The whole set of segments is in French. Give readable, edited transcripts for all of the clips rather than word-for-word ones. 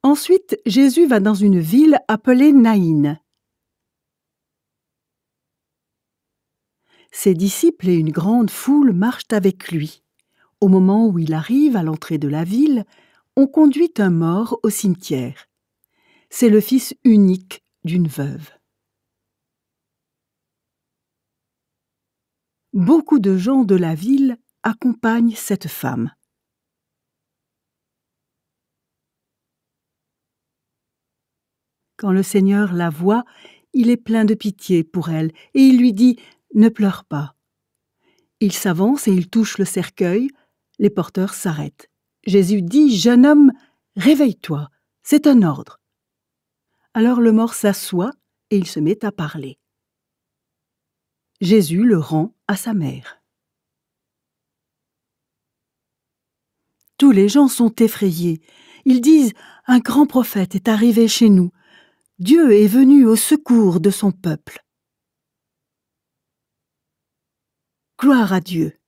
Ensuite, Jésus va dans une ville appelée Naïn. Ses disciples et une grande foule marchent avec lui. Au moment où il arrive à l'entrée de la ville, on conduit un mort au cimetière. C'est le fils unique d'une veuve. Beaucoup de gens de la ville accompagnent cette femme. Quand le Seigneur la voit, il est plein de pitié pour elle et il lui dit « Ne pleure pas ». Il s'avance et il touche le cercueil. Les porteurs s'arrêtent. Jésus dit « Jeune homme, réveille-toi, c'est un ordre ». Alors le mort s'assoit et il se met à parler. Jésus le rend à sa mère. Tous les gens sont effrayés. Ils disent « Un grand prophète est arrivé chez nous. Dieu est venu au secours de son peuple. » Gloire à Dieu.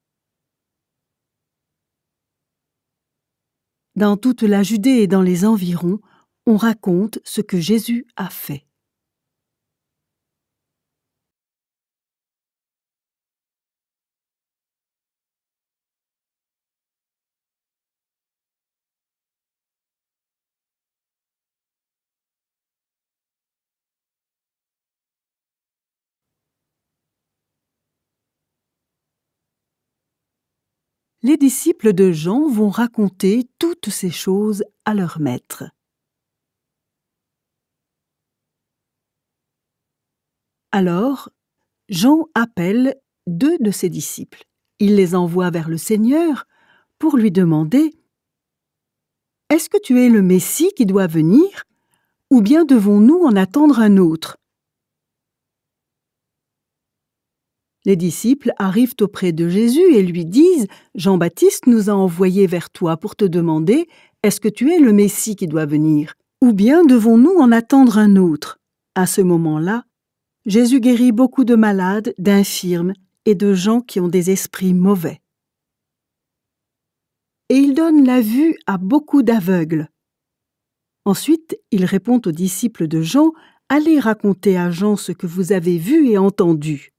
Dans toute la Judée et dans les environs, on raconte ce que Jésus a fait. Les disciples de Jean vont raconter toutes ces choses à leur maître. Alors, Jean appelle 2 de ses disciples. Il les envoie vers le Seigneur pour lui demander « Est-ce que tu es le Messie qui doit venir, ou bien devons-nous en attendre un autre ?» Les disciples arrivent auprès de Jésus et lui disent « Jean-Baptiste nous a envoyés vers toi pour te demander « Est-ce que tu es le Messie qui doit venir, ou bien devons-nous en attendre un autre ?» À ce moment-là, Jésus guérit beaucoup de malades, d'infirmes et de gens qui ont des esprits mauvais. Et il donne la vue à beaucoup d'aveugles. Ensuite, il répond aux disciples de Jean « Allez raconter à Jean ce que vous avez vu et entendu. »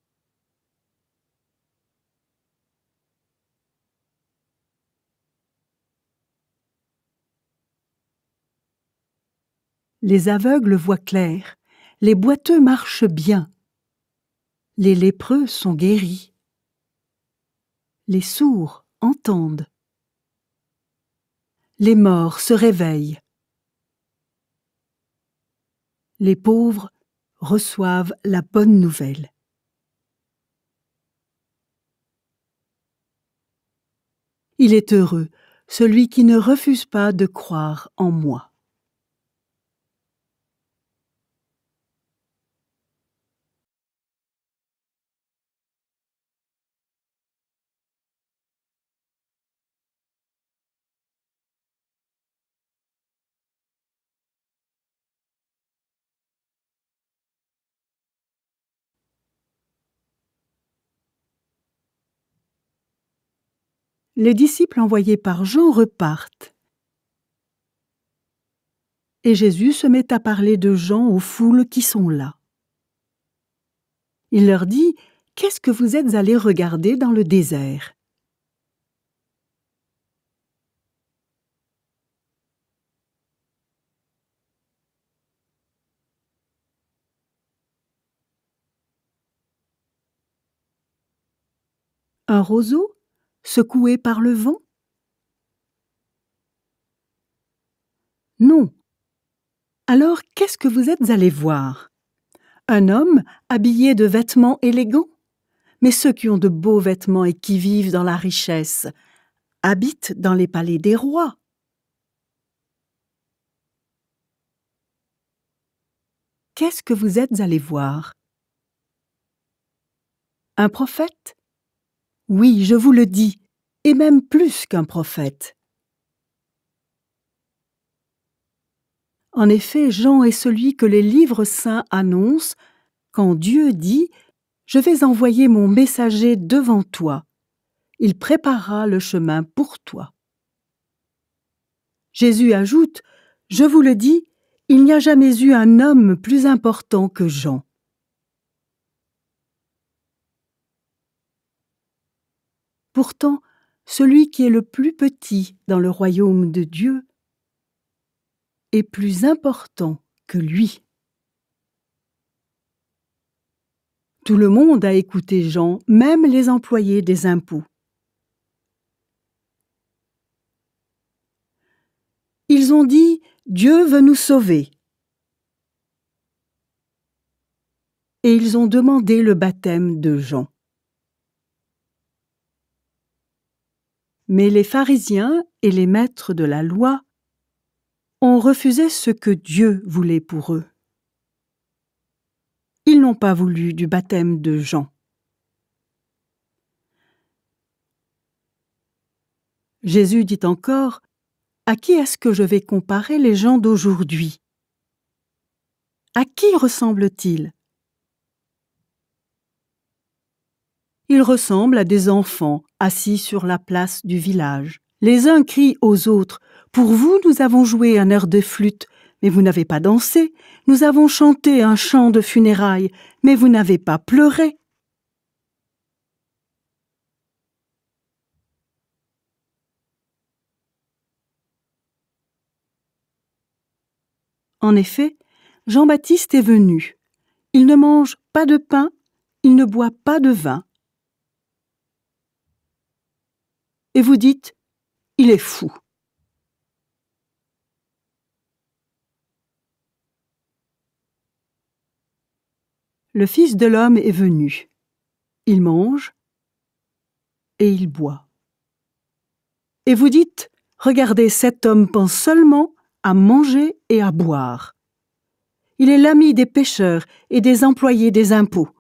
Les aveugles voient clair, les boiteux marchent bien, les lépreux sont guéris, les sourds entendent, les morts se réveillent, les pauvres reçoivent la bonne nouvelle. Il est heureux, celui qui ne refuse pas de croire en moi. Les disciples envoyés par Jean repartent. Et Jésus se met à parler de Jean aux foules qui sont là. Il leur dit « Qu'est-ce que vous êtes allés regarder dans le désert ?» Un roseau secoué par le vent? Non. Alors, qu'est-ce que vous êtes allés voir? Un homme habillé de vêtements élégants? Mais ceux qui ont de beaux vêtements et qui vivent dans la richesse habitent dans les palais des rois. Qu'est-ce que vous êtes allés voir? Un prophète? Oui, je vous le dis, et même plus qu'un prophète. En effet, Jean est celui que les livres saints annoncent quand Dieu dit « Je vais envoyer mon messager devant toi. Il préparera le chemin pour toi. » Jésus ajoute « Je vous le dis, il n'y a jamais eu un homme plus important que Jean. Pourtant, celui qui est le plus petit dans le royaume de Dieu est plus important que lui. Tout le monde a écouté Jean, même les employés des impôts. Ils ont dit « Dieu veut nous sauver ». Et ils ont demandé le baptême de Jean. Mais les pharisiens et les maîtres de la loi ont refusé ce que Dieu voulait pour eux. Ils n'ont pas voulu du baptême de Jean. Jésus dit encore « À qui est-ce que je vais comparer les gens d'aujourd'hui? À qui ressemblent-ils? Ils ressemblent à des enfants assis sur la place du village. Les uns crient aux autres « Pour vous, nous avons joué un air de flûte, mais vous n'avez pas dansé. Nous avons chanté un chant de funérailles, mais vous n'avez pas pleuré. » En effet, Jean-Baptiste est venu. Il ne mange pas de pain, il ne boit pas de vin. Et vous dites, il est fou. Le Fils de l'homme est venu. Il mange et il boit. Et vous dites, regardez, cet homme pense seulement à manger et à boire. Il est l'ami des pécheurs et des employés des impôts.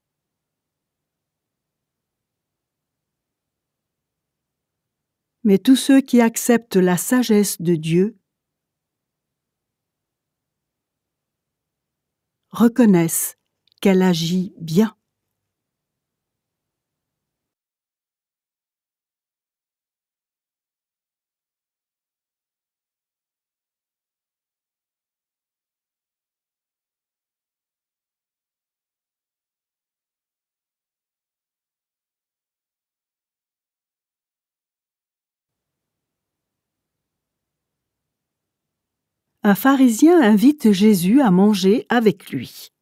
Mais tous ceux qui acceptent la sagesse de Dieu reconnaissent qu'elle agit bien. Un pharisien invite Jésus à manger avec lui.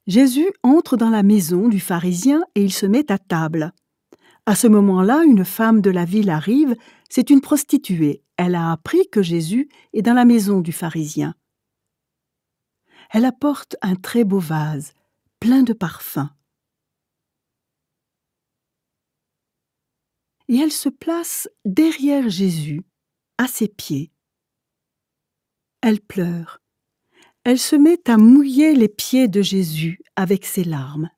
Jésus entre dans la maison du pharisien et il se met à table. À ce moment-là, une femme de la ville arrive, c'est une prostituée. Elle a appris que Jésus est dans la maison du pharisien. Elle apporte un très beau vase, plein de parfums. Et elle se place derrière Jésus, à ses pieds. Elle pleure. Elle se met à mouiller les pieds de Jésus avec ses larmes.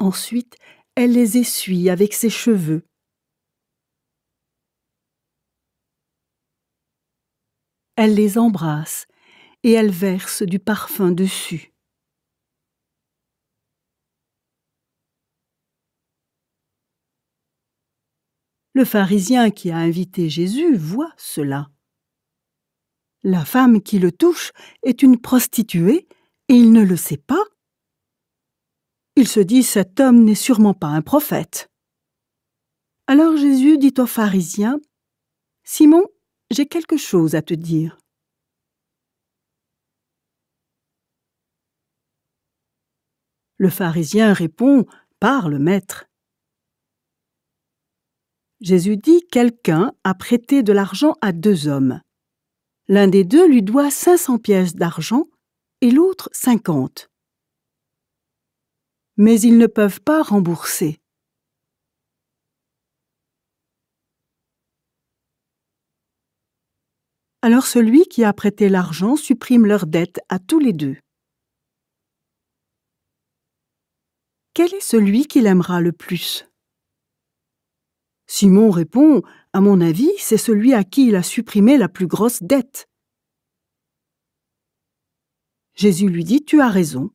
Ensuite, elle les essuie avec ses cheveux. Elle les embrasse et elle verse du parfum dessus. Le pharisien qui a invité Jésus voit cela. La femme qui le touche est une prostituée et il ne le sait pas. Il se dit, cet homme n'est sûrement pas un prophète. Alors Jésus dit au pharisien, « Simon, j'ai quelque chose à te dire. » Le pharisien répond, « Parle, maître. » Jésus dit, « Quelqu'un a prêté de l'argent à 2 hommes. L'un des 2 lui doit 500 pièces d'argent et l'autre 50. Mais ils ne peuvent pas rembourser. Alors celui qui a prêté l'argent supprime leur dette à tous les 2. Quel est celui qui l'aimera le plus? Simon répond, « À mon avis, c'est celui à qui il a supprimé la plus grosse dette. » Jésus lui dit, « Tu as raison. »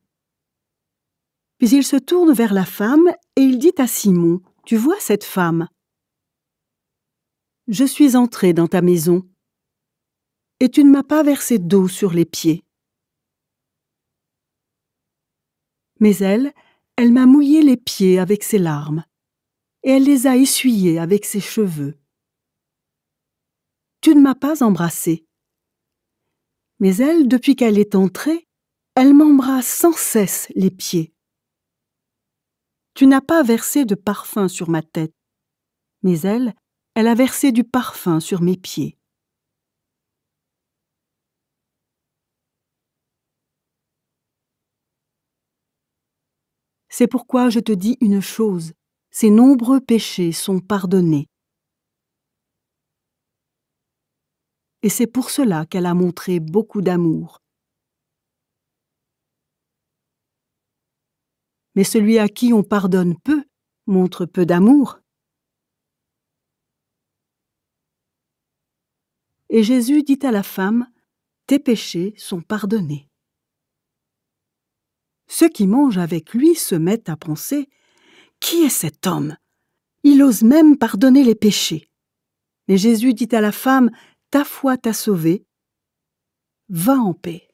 Puis il se tourne vers la femme et il dit à Simon, « Tu vois cette femme? Je suis entré dans ta maison. et tu ne m'as pas versé d'eau sur les pieds. Mais elle m'a mouillé les pieds avec ses larmes, et elle les a essuyés avec ses cheveux. Tu ne m'as pas embrassé. Mais elle, depuis qu'elle est entrée, elle m'embrasse sans cesse les pieds. Tu n'as pas versé de parfum sur ma tête, mais elle a versé du parfum sur mes pieds. C'est pourquoi je te dis une chose, ses nombreux péchés sont pardonnés. Et c'est pour cela qu'elle a montré beaucoup d'amour. Mais celui à qui on pardonne peu montre peu d'amour. Et Jésus dit à la femme, « Tes péchés sont pardonnés. » Ceux qui mangent avec lui se mettent à penser, « Qui est cet homme? Il ose même pardonner les péchés. » Mais Jésus dit à la femme, « Ta foi t'a sauvée, va en paix. »